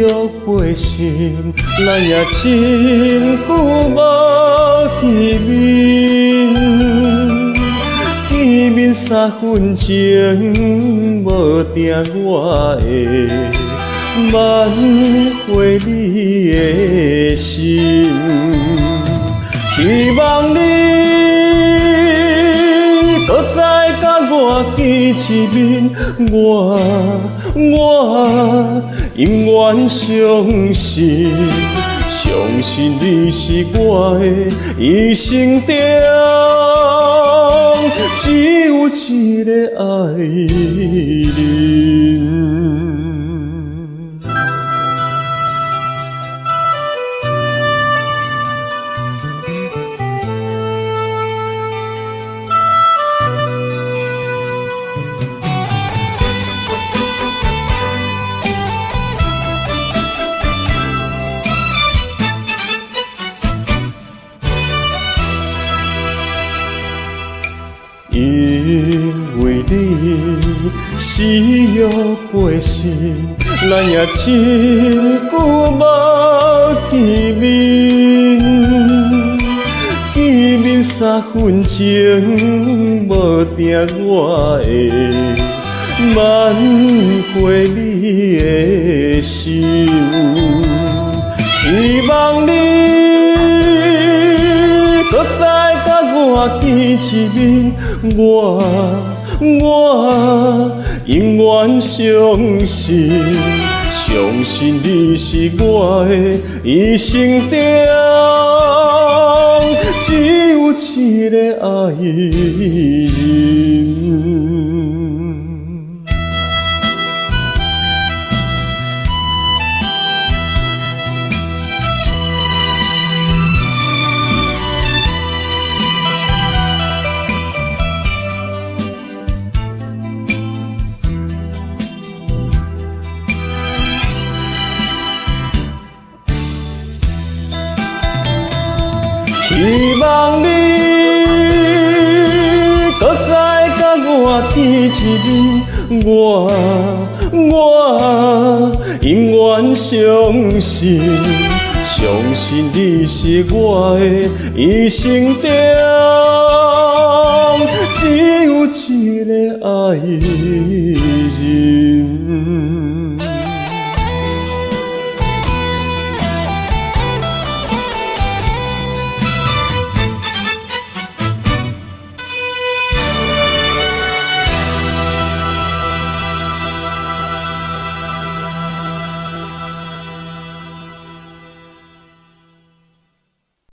欲背心，咱也真久无见面。见面3分钟，无定我会挽回你的心。希望你搁再甲我见一面，我永远相信，相信你是我的一生中只有一个爱人。因为你死欲背心，咱也真久无见面。见面3分钟，无定我会挽回你的心。希望你搁再甲我见一面，我永远相信，相信你是我的一生中只有一个爱人。希望你搁再甲我见一面，我永远相信，相信你是我的一生中只有一个爱人。